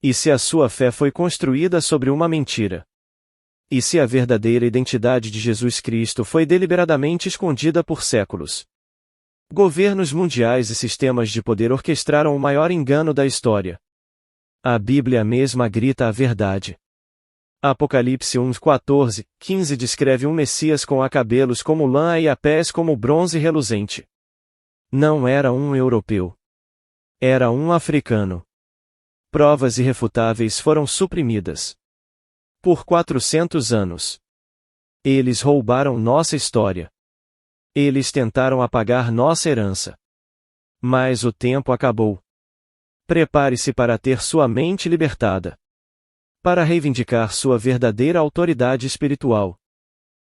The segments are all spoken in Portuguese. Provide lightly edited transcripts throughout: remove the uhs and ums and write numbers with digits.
E se a sua fé foi construída sobre uma mentira? E se a verdadeira identidade de Jesus Cristo foi deliberadamente escondida por séculos? Governos mundiais e sistemas de poder orquestraram o maior engano da história. A Bíblia mesma grita a verdade. Apocalipse 1, 14, 15 descreve um Messias com cabelos como lã e a pés como bronze reluzente. Não era um europeu. Era um africano. Provas irrefutáveis foram suprimidas. Por 400 anos. Eles roubaram nossa história. Eles tentaram apagar nossa herança. Mas o tempo acabou. Prepare-se para ter sua mente libertada. Para reivindicar sua verdadeira autoridade espiritual.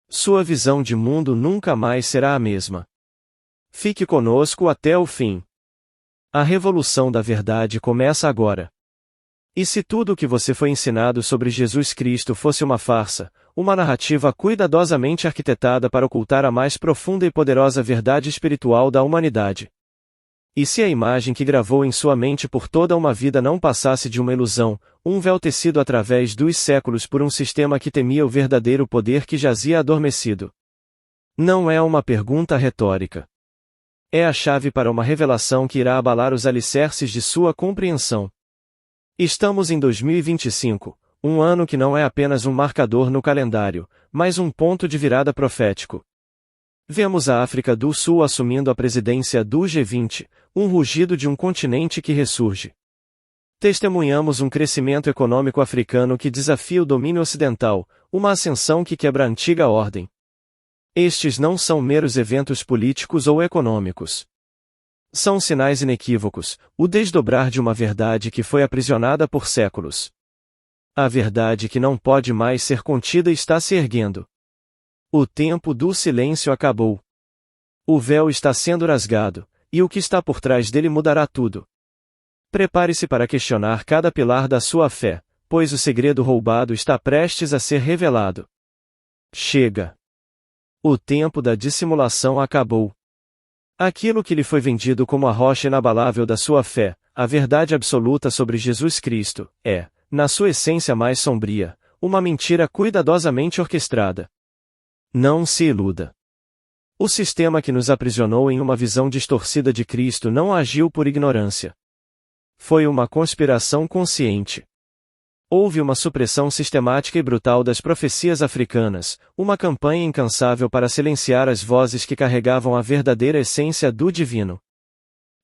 Sua visão de mundo nunca mais será a mesma. Fique conosco até o fim. A revolução da verdade começa agora. E se tudo o que você foi ensinado sobre Jesus Cristo fosse uma farsa, uma narrativa cuidadosamente arquitetada para ocultar a mais profunda e poderosa verdade espiritual da humanidade? E se a imagem que gravou em sua mente por toda uma vida não passasse de uma ilusão, um véu tecido através dos séculos por um sistema que temia o verdadeiro poder que jazia adormecido? Não é uma pergunta retórica. É a chave para uma revelação que irá abalar os alicerces de sua compreensão. Estamos em 2025, um ano que não é apenas um marcador no calendário, mas um ponto de virada profético. Vemos a África do Sul assumindo a presidência do G20, um rugido de um continente que ressurge. Testemunhamos um crescimento econômico africano que desafia o domínio ocidental, uma ascensão que quebra a antiga ordem. Estes não são meros eventos políticos ou econômicos. São sinais inequívocos, o desdobrar de uma verdade que foi aprisionada por séculos. A verdade que não pode mais ser contida está se erguendo. O tempo do silêncio acabou. O véu está sendo rasgado, e o que está por trás dele mudará tudo. Prepare-se para questionar cada pilar da sua fé, pois o segredo roubado está prestes a ser revelado. Chega! O tempo da dissimulação acabou. Aquilo que lhe foi vendido como a rocha inabalável da sua fé, a verdade absoluta sobre Jesus Cristo, é, na sua essência mais sombria, uma mentira cuidadosamente orquestrada. Não se iluda. O sistema que nos aprisionou em uma visão distorcida de Cristo não agiu por ignorância. Foi uma conspiração consciente. Houve uma supressão sistemática e brutal das profecias africanas, uma campanha incansável para silenciar as vozes que carregavam a verdadeira essência do divino.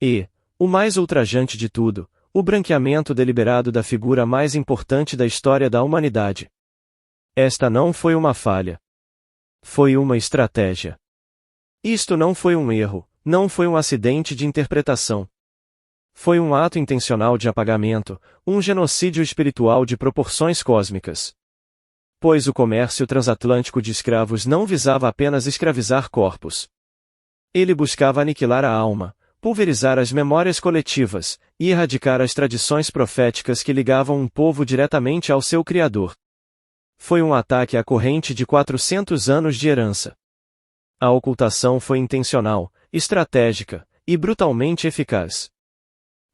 E, o mais ultrajante de tudo, o branqueamento deliberado da figura mais importante da história da humanidade. Esta não foi uma falha. Foi uma estratégia. Isto não foi um erro, não foi um acidente de interpretação. Foi um ato intencional de apagamento, um genocídio espiritual de proporções cósmicas. Pois o comércio transatlântico de escravos não visava apenas escravizar corpos. Ele buscava aniquilar a alma, pulverizar as memórias coletivas, e erradicar as tradições proféticas que ligavam um povo diretamente ao seu Criador. Foi um ataque à corrente de 400 anos de herança. A ocultação foi intencional, estratégica, e brutalmente eficaz.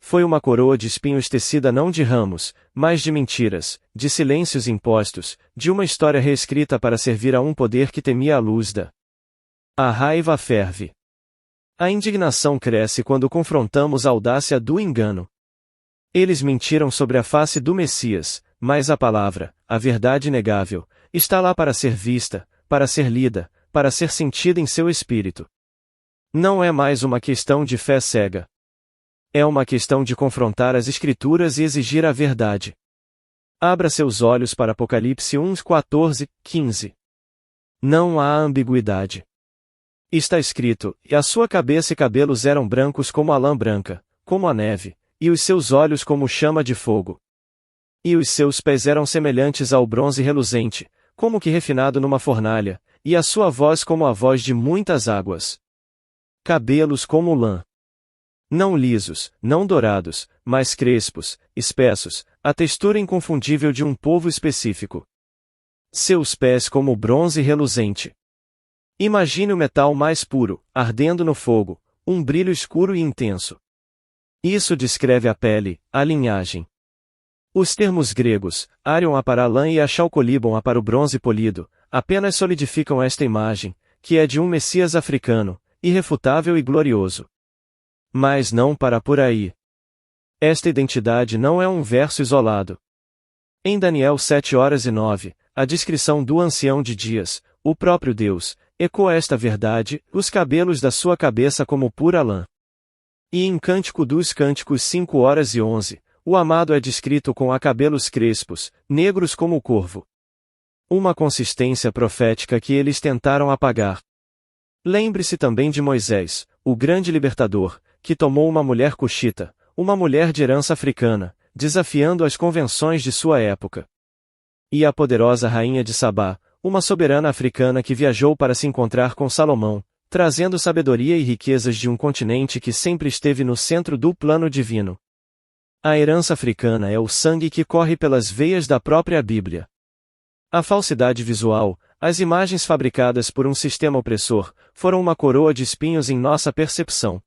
Foi uma coroa de espinhos tecida não de ramos, mas de mentiras, de silêncios impostos, de uma história reescrita para servir a um poder que temia a luz da. A raiva ferve. A indignação cresce quando confrontamos a audácia do engano. Eles mentiram sobre a face do Messias, mas a palavra, a verdade inegável, está lá para ser vista, para ser lida, para ser sentida em seu espírito. Não é mais uma questão de fé cega. É uma questão de confrontar as Escrituras e exigir a verdade. Abra seus olhos para Apocalipse 1, 14, 15. Não há ambiguidade. Está escrito, e a sua cabeça e cabelos eram brancos como a lã branca, como a neve, e os seus olhos como chama de fogo. E os seus pés eram semelhantes ao bronze reluzente, como que refinado numa fornalha, e a sua voz como a voz de muitas águas. Cabelos como lã. Não lisos, não dourados, mas crespos, espessos, a textura inconfundível de um povo específico. Seus pés como bronze reluzente. Imagine o metal mais puro, ardendo no fogo, um brilho escuro e intenso. Isso descreve a pele, a linhagem. Os termos gregos, Arion para a lã e Achalcolibon para o bronze polido, apenas solidificam esta imagem, que é de um Messias africano, irrefutável e glorioso. Mas não para por aí. Esta identidade não é um verso isolado. Em Daniel 7:9, a descrição do ancião de dias, o próprio Deus, ecoa esta verdade, os cabelos da sua cabeça como pura lã. E em Cântico dos Cânticos 5:11, o amado é descrito com cabelos crespos, negros como o corvo. Uma consistência profética que eles tentaram apagar. Lembre-se também de Moisés, o grande libertador, que tomou uma mulher cuxita, uma mulher de herança africana, desafiando as convenções de sua época. E a poderosa rainha de Sabá, uma soberana africana que viajou para se encontrar com Salomão, trazendo sabedoria e riquezas de um continente que sempre esteve no centro do plano divino. A herança africana é o sangue que corre pelas veias da própria Bíblia. A falsidade visual, as imagens fabricadas por um sistema opressor, foram uma coroa de espinhos em nossa percepção.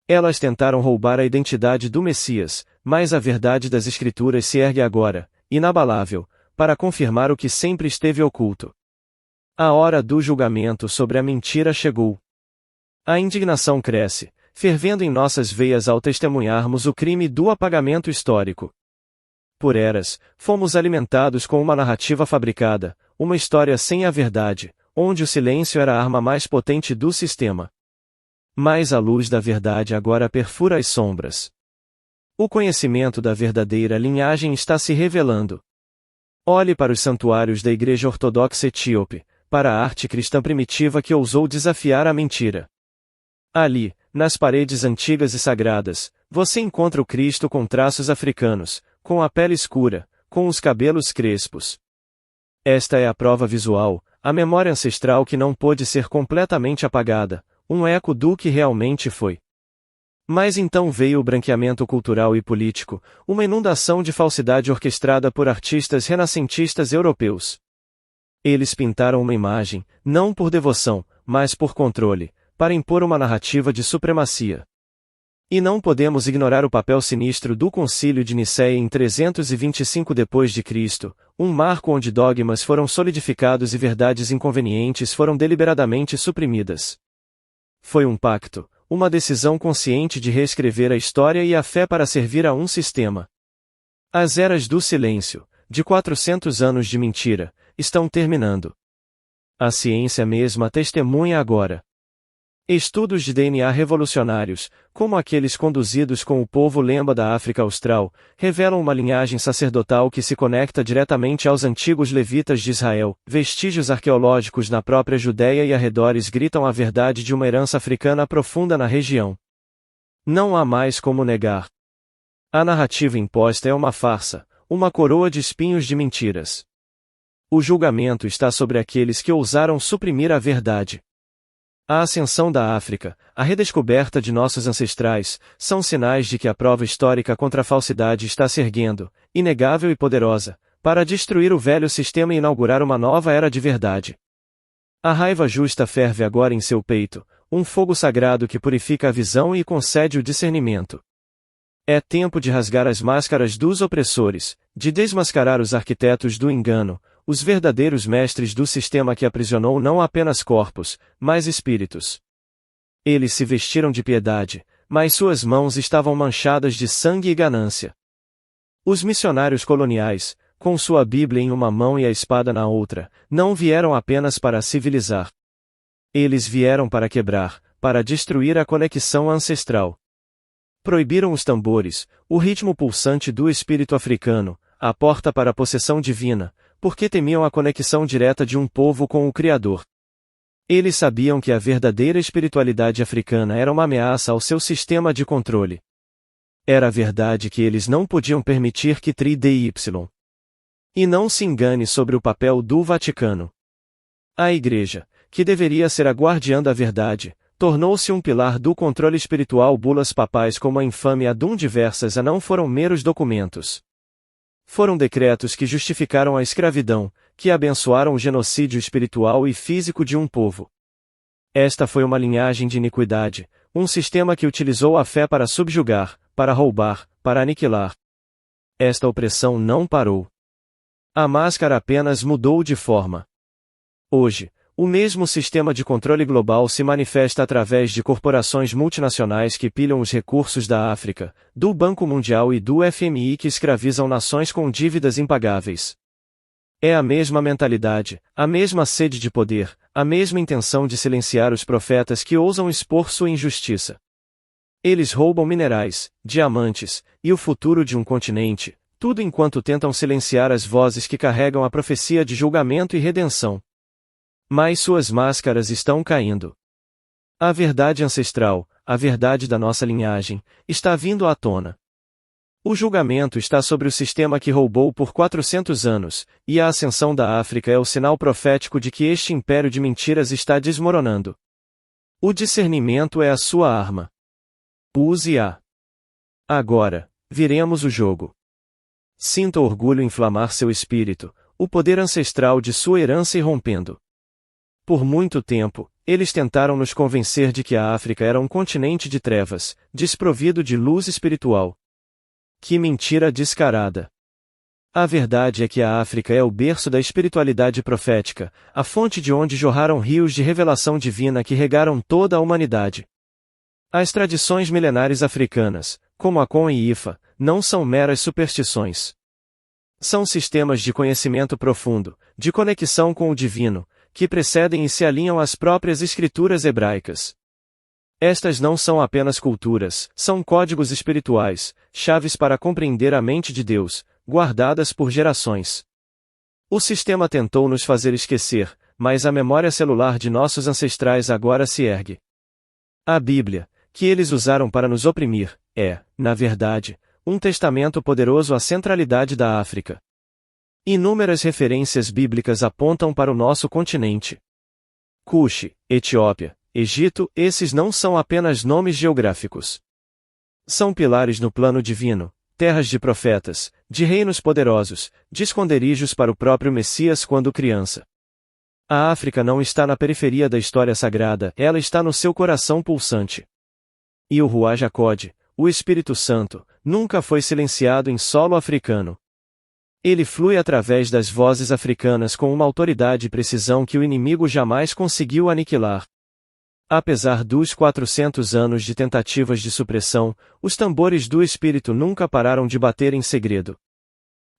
Elas tentaram roubar a identidade do Messias, mas a verdade das Escrituras se ergue agora, inabalável, para confirmar o que sempre esteve oculto. A hora do julgamento sobre a mentira chegou. A indignação cresce, fervendo em nossas veias ao testemunharmos o crime do apagamento histórico. Por eras, fomos alimentados com uma narrativa fabricada, uma história sem a verdade, onde o silêncio era a arma mais potente do sistema. Mas a luz da verdade agora perfura as sombras. O conhecimento da verdadeira linhagem está se revelando. Olhe para os santuários da Igreja Ortodoxa Etíope, para a arte cristã primitiva que ousou desafiar a mentira. Ali, nas paredes antigas e sagradas, você encontra o Cristo com traços africanos, com a pele escura, com os cabelos crespos. Esta é a prova visual, a memória ancestral que não pôde ser completamente apagada, um eco do que realmente foi. Mas então veio o branqueamento cultural e político, uma inundação de falsidade orquestrada por artistas renascentistas europeus. Eles pintaram uma imagem, não por devoção, mas por controle, para impor uma narrativa de supremacia. E não podemos ignorar o papel sinistro do Concílio de Nicéia em 325 d.C., um marco onde dogmas foram solidificados e verdades inconvenientes foram deliberadamente suprimidas. Foi um pacto, uma decisão consciente de reescrever a história e a fé para servir a um sistema. As eras do silêncio, de 400 anos de mentira, estão terminando. A ciência mesma testemunha agora. Estudos de DNA revolucionários, como aqueles conduzidos com o povo Lemba da África Austral, revelam uma linhagem sacerdotal que se conecta diretamente aos antigos levitas de Israel. Vestígios arqueológicos na própria Judéia e arredores gritam a verdade de uma herança africana profunda na região. Não há mais como negar. A narrativa imposta é uma farsa, uma coroa de espinhos de mentiras. O julgamento está sobre aqueles que ousaram suprimir a verdade. A ascensão da África, a redescoberta de nossos ancestrais, são sinais de que a prova histórica contra a falsidade está se erguendo, inegável e poderosa, para destruir o velho sistema e inaugurar uma nova era de verdade. A raiva justa ferve agora em seu peito, um fogo sagrado que purifica a visão e concede o discernimento. É tempo de rasgar as máscaras dos opressores, de desmascarar os arquitetos do engano, os verdadeiros mestres do sistema que aprisionou não apenas corpos, mas espíritos. Eles se vestiram de piedade, mas suas mãos estavam manchadas de sangue e ganância. Os missionários coloniais, com sua Bíblia em uma mão e a espada na outra, não vieram apenas para civilizar. Eles vieram para quebrar, para destruir a conexão ancestral. Proibiram os tambores, o ritmo pulsante do espírito africano, a porta para a possessão divina, porque temiam a conexão direta de um povo com o Criador. Eles sabiam que a verdadeira espiritualidade africana era uma ameaça ao seu sistema de controle. Era a verdade que eles não podiam permitir que TRI-DY. E não se engane sobre o papel do Vaticano. A Igreja, que deveria ser a guardiã da verdade, tornou-se um pilar do controle espiritual. Bulas papais como a infame Adum Diversas não foram meros documentos. Foram decretos que justificaram a escravidão, que abençoaram o genocídio espiritual e físico de um povo. Esta foi uma linhagem de iniquidade, um sistema que utilizou a fé para subjugar, para roubar, para aniquilar. Esta opressão não parou. A máscara apenas mudou de forma. Hoje, o mesmo sistema de controle global se manifesta através de corporações multinacionais que pilham os recursos da África, do Banco Mundial e do FMI que escravizam nações com dívidas impagáveis. É a mesma mentalidade, a mesma sede de poder, a mesma intenção de silenciar os profetas que ousam expor sua injustiça. Eles roubam minerais, diamantes, e o futuro de um continente, tudo enquanto tentam silenciar as vozes que carregam a profecia de julgamento e redenção. Mas suas máscaras estão caindo. A verdade ancestral, a verdade da nossa linhagem, está vindo à tona. O julgamento está sobre o sistema que roubou por 400 anos, e a ascensão da África é o sinal profético de que este império de mentiras está desmoronando. O discernimento é a sua arma. Use-a. Agora, viremos o jogo. Sinta o orgulho inflamar seu espírito, o poder ancestral de sua herança irrompendo. Por muito tempo, eles tentaram nos convencer de que a África era um continente de trevas, desprovido de luz espiritual. Que mentira descarada! A verdade é que a África é o berço da espiritualidade profética, a fonte de onde jorraram rios de revelação divina que regaram toda a humanidade. As tradições milenares africanas, como Akon e Ifa, não são meras superstições. São sistemas de conhecimento profundo, de conexão com o divino, que precedem e se alinham às próprias escrituras hebraicas. Estas não são apenas culturas, são códigos espirituais, chaves para compreender a mente de Deus, guardadas por gerações. O sistema tentou nos fazer esquecer, mas a memória celular de nossos ancestrais agora se ergue. A Bíblia, que eles usaram para nos oprimir, é, na verdade, um testamento poderoso à centralidade da África. Inúmeras referências bíblicas apontam para o nosso continente. Cuxi, Etiópia, Egito, esses não são apenas nomes geográficos. São pilares no plano divino, terras de profetas, de reinos poderosos, de esconderijos para o próprio Messias quando criança. A África não está na periferia da história sagrada, ela está no seu coração pulsante. E o Ruach HaKodesh, o Espírito Santo, nunca foi silenciado em solo africano. Ele flui através das vozes africanas com uma autoridade e precisão que o inimigo jamais conseguiu aniquilar. Apesar dos 400 anos de tentativas de supressão, os tambores do Espírito nunca pararam de bater em segredo.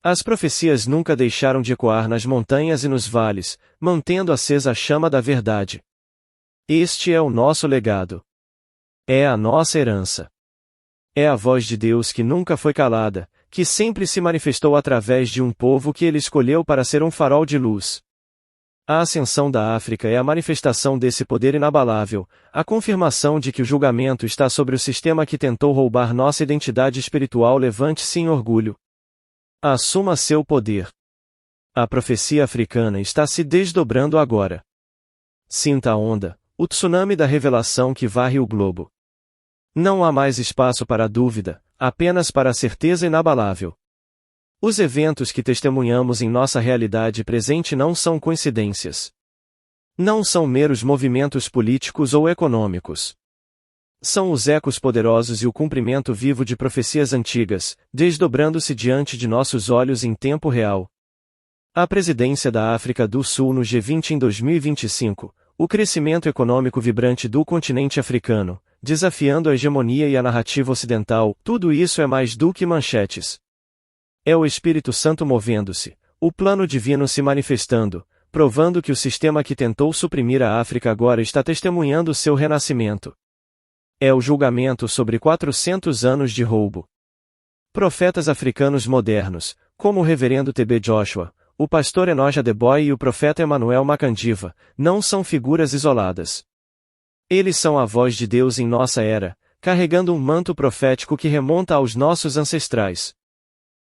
As profecias nunca deixaram de ecoar nas montanhas e nos vales, mantendo acesa a chama da verdade. Este é o nosso legado. É a nossa herança. É a voz de Deus que nunca foi calada, que sempre se manifestou através de um povo que ele escolheu para ser um farol de luz. A ascensão da África é a manifestação desse poder inabalável, a confirmação de que o julgamento está sobre o sistema que tentou roubar nossa identidade espiritual. Levante-se em orgulho. Assuma seu poder. A profecia africana está se desdobrando agora. Sinta a onda, o tsunami da revelação que varre o globo. Não há mais espaço para a dúvida, apenas para a certeza inabalável. Os eventos que testemunhamos em nossa realidade presente não são coincidências. Não são meros movimentos políticos ou econômicos. São os ecos poderosos e o cumprimento vivo de profecias antigas, desdobrando-se diante de nossos olhos em tempo real. A presidência da África do Sul no G20 em 2025, o crescimento econômico vibrante do continente africano, desafiando a hegemonia e a narrativa ocidental, tudo isso é mais do que manchetes. É o Espírito Santo movendo-se, o plano divino se manifestando, provando que o sistema que tentou suprimir a África agora está testemunhando seu renascimento. É o julgamento sobre 400 anos de roubo. Profetas africanos modernos, como o reverendo T.B. Joshua, o pastor Enoch Adeboye e o profeta Emmanuel Makandiva, não são figuras isoladas. Eles são a voz de Deus em nossa era, carregando um manto profético que remonta aos nossos ancestrais.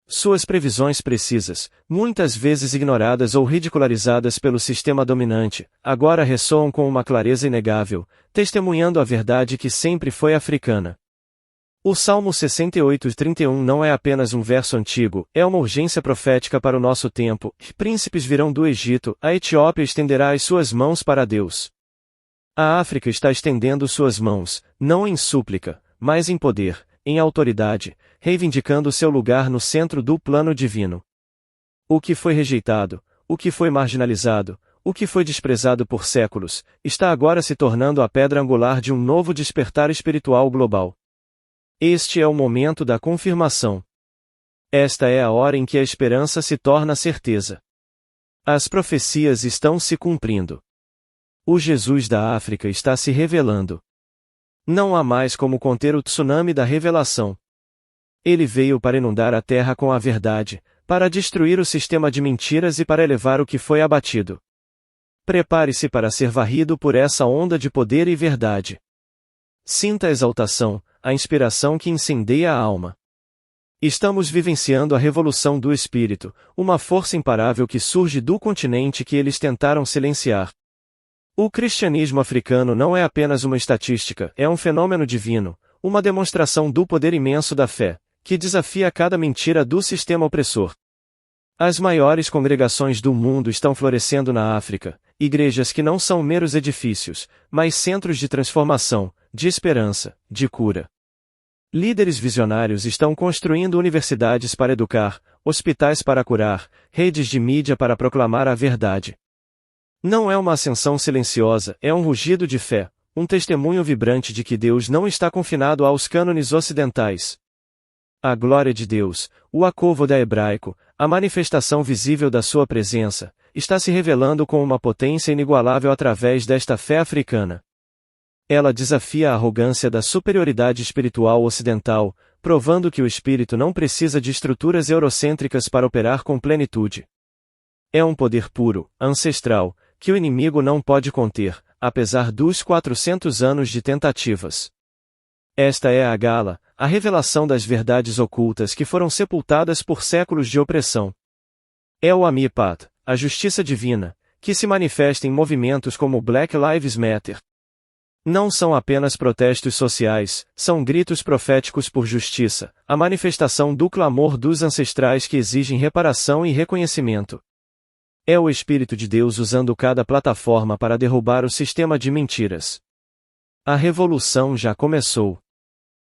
Suas previsões precisas, muitas vezes ignoradas ou ridicularizadas pelo sistema dominante, agora ressoam com uma clareza inegável, testemunhando a verdade que sempre foi africana. O Salmo 68:31 não é apenas um verso antigo, é uma urgência profética para o nosso tempo. Príncipes virão do Egito, a Etiópia estenderá as suas mãos para Deus. A África está estendendo suas mãos, não em súplica, mas em poder, em autoridade, reivindicando seu lugar no centro do plano divino. O que foi rejeitado, o que foi marginalizado, o que foi desprezado por séculos, está agora se tornando a pedra angular de um novo despertar espiritual global. Este é o momento da confirmação. Esta é a hora em que a esperança se torna certeza. As profecias estão se cumprindo. O Jesus da África está se revelando. Não há mais como conter o tsunami da revelação. Ele veio para inundar a terra com a verdade, para destruir o sistema de mentiras e para elevar o que foi abatido. Prepare-se para ser varrido por essa onda de poder e verdade. Sinta a exaltação, a inspiração que incendeia a alma. Estamos vivenciando a revolução do espírito, uma força imparável que surge do continente que eles tentaram silenciar. O cristianismo africano não é apenas uma estatística, é um fenômeno divino, uma demonstração do poder imenso da fé, que desafia cada mentira do sistema opressor. As maiores congregações do mundo estão florescendo na África, igrejas que não são meros edifícios, mas centros de transformação, de esperança, de cura. Líderes visionários estão construindo universidades para educar, hospitais para curar, redes de mídia para proclamar a verdade. Não é uma ascensão silenciosa, é um rugido de fé, um testemunho vibrante de que Deus não está confinado aos cânones ocidentais. A glória de Deus, o Akovoda hebraico, a manifestação visível da sua presença, está se revelando com uma potência inigualável através desta fé africana. Ela desafia a arrogância da superioridade espiritual ocidental, provando que o espírito não precisa de estruturas eurocêntricas para operar com plenitude. É um poder puro, ancestral, que o inimigo não pode conter, apesar dos 400 anos de tentativas. Esta é a gala, a revelação das verdades ocultas que foram sepultadas por séculos de opressão. É o Amipat, a justiça divina, que se manifesta em movimentos como Black Lives Matter. Não são apenas protestos sociais, são gritos proféticos por justiça, a manifestação do clamor dos ancestrais que exigem reparação e reconhecimento. É o Espírito de Deus usando cada plataforma para derrubar o sistema de mentiras. A revolução já começou.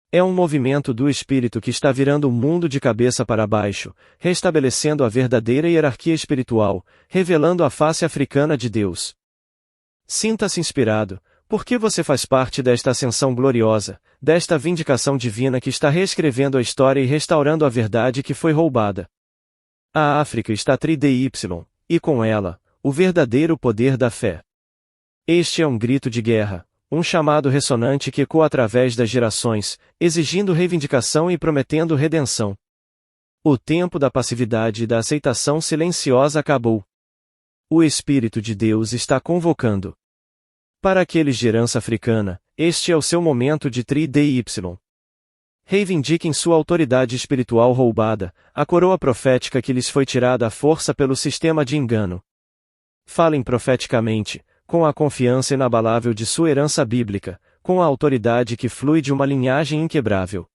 É um movimento do Espírito que está virando o mundo de cabeça para baixo, restabelecendo a verdadeira hierarquia espiritual, revelando a face africana de Deus. Sinta-se inspirado, porque você faz parte desta ascensão gloriosa, desta vindicação divina que está reescrevendo a história e restaurando a verdade que foi roubada. A África está tri-dy, e com ela, o verdadeiro poder da fé. Este é um grito de guerra, um chamado ressonante que ecoa através das gerações, exigindo reivindicação e prometendo redenção. O tempo da passividade e da aceitação silenciosa acabou. O Espírito de Deus está convocando. Para aqueles de herança africana, este é o seu momento de tri-dy. Reivindiquem sua autoridade espiritual roubada, a coroa profética que lhes foi tirada à força pelo sistema de engano. Falem profeticamente, com a confiança inabalável de sua herança bíblica, com a autoridade que flui de uma linhagem inquebrável.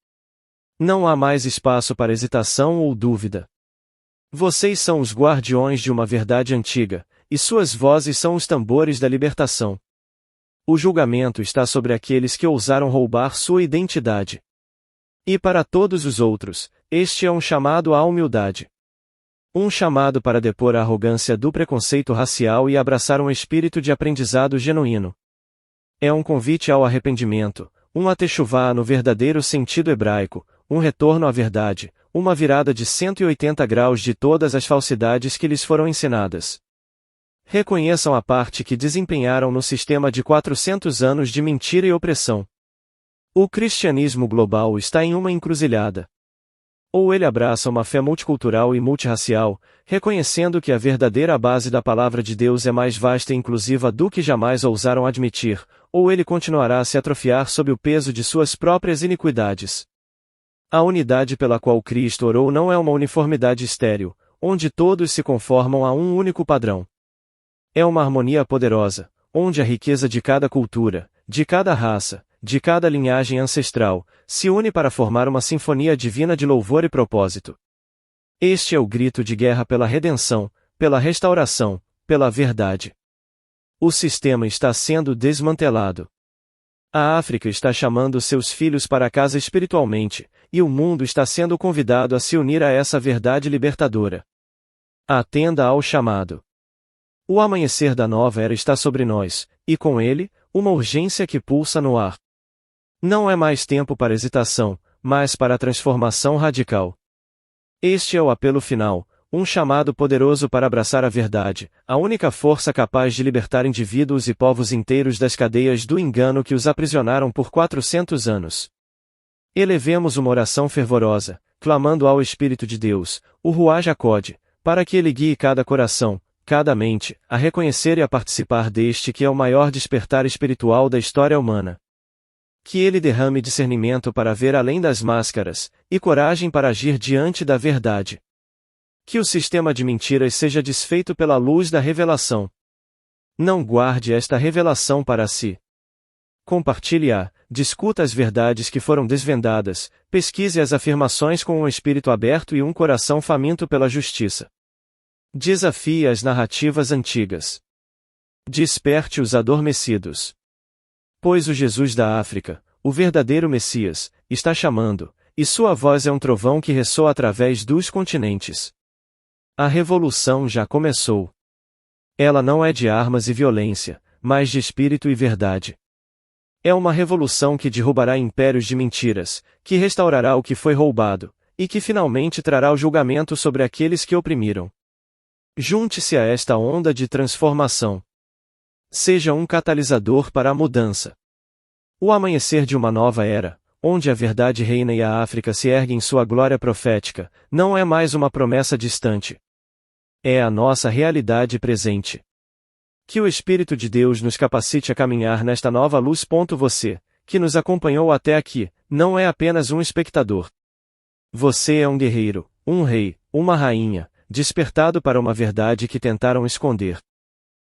Não há mais espaço para hesitação ou dúvida. Vocês são os guardiões de uma verdade antiga, e suas vozes são os tambores da libertação. O julgamento está sobre aqueles que ousaram roubar sua identidade. E para todos os outros, este é um chamado à humildade. Um chamado para depor a arrogância do preconceito racial e abraçar um espírito de aprendizado genuíno. É um convite ao arrependimento, um ateshuvá no verdadeiro sentido hebraico, um retorno à verdade, uma virada de 180 graus de todas as falsidades que lhes foram ensinadas. Reconheçam a parte que desempenharam no sistema de 400 anos de mentira e opressão. O cristianismo global está em uma encruzilhada. Ou ele abraça uma fé multicultural e multirracial, reconhecendo que a verdadeira base da palavra de Deus é mais vasta e inclusiva do que jamais ousaram admitir, ou ele continuará a se atrofiar sob o peso de suas próprias iniquidades. A unidade pela qual Cristo orou não é uma uniformidade estéril, onde todos se conformam a um único padrão. É uma harmonia poderosa, onde a riqueza de cada cultura, de cada raça, de cada linhagem ancestral, se une para formar uma sinfonia divina de louvor e propósito. Este é o grito de guerra pela redenção, pela restauração, pela verdade. O sistema está sendo desmantelado. A África está chamando seus filhos para casa espiritualmente, e o mundo está sendo convidado a se unir a essa verdade libertadora. Atenda ao chamado. O amanhecer da nova era está sobre nós, e com ele, uma urgência que pulsa no ar. Não é mais tempo para hesitação, mas para a transformação radical. Este é o apelo final, um chamado poderoso para abraçar a verdade, a única força capaz de libertar indivíduos e povos inteiros das cadeias do engano que os aprisionaram por 400 anos. Elevemos uma oração fervorosa, clamando ao Espírito de Deus, o Ruach HaKodesh, para que ele guie cada coração, cada mente, a reconhecer e a participar deste que é o maior despertar espiritual da história humana. Que ele derrame discernimento para ver além das máscaras, e coragem para agir diante da verdade. Que o sistema de mentiras seja desfeito pela luz da revelação. Não guarde esta revelação para si. Compartilhe-a, discuta as verdades que foram desvendadas, pesquise as afirmações com um espírito aberto e um coração faminto pela justiça. Desafie as narrativas antigas. Desperte os adormecidos. Pois o Jesus da África, o verdadeiro Messias, está chamando, e sua voz é um trovão que ressoa através dos continentes. A revolução já começou. Ela não é de armas e violência, mas de espírito e verdade. É uma revolução que derrubará impérios de mentiras, que restaurará o que foi roubado, e que finalmente trará o julgamento sobre aqueles que oprimiram. Junte-se a esta onda de transformação. Seja um catalisador para a mudança. O amanhecer de uma nova era, onde a verdade reina e a África se ergue em sua glória profética, não é mais uma promessa distante. É a nossa realidade presente. Que o Espírito de Deus nos capacite a caminhar nesta nova luz. Você, que nos acompanhou até aqui, não é apenas um espectador. Você é um guerreiro, um rei, uma rainha, despertado para uma verdade que tentaram esconder.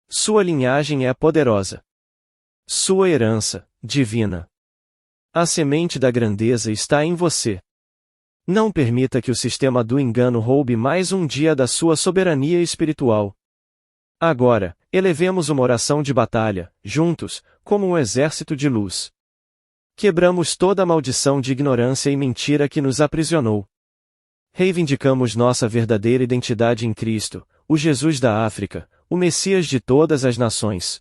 Sua linhagem é poderosa. Sua herança, divina. A semente da grandeza está em você. Não permita que o sistema do engano roube mais um dia da sua soberania espiritual. Agora, elevemos uma oração de batalha, juntos, como um exército de luz. Quebramos toda a maldição de ignorância e mentira que nos aprisionou. Reivindicamos nossa verdadeira identidade em Cristo, o Jesus da África, o Messias de todas as nações.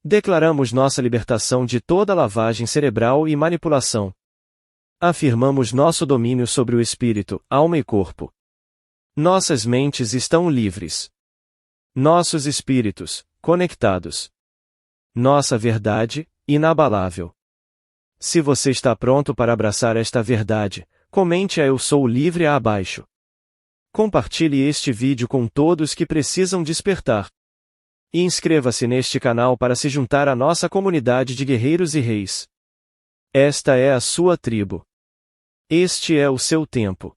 Declaramos nossa libertação de toda lavagem cerebral e manipulação. Afirmamos nosso domínio sobre o espírito, alma e corpo. Nossas mentes estão livres. Nossos espíritos, conectados. Nossa verdade, inabalável. Se você está pronto para abraçar esta verdade, comente a Eu Sou Livre abaixo. Compartilhe este vídeo com todos que precisam despertar. E inscreva-se neste canal para se juntar à nossa comunidade de guerreiros e reis. Esta é a sua tribo. Este é o seu tempo.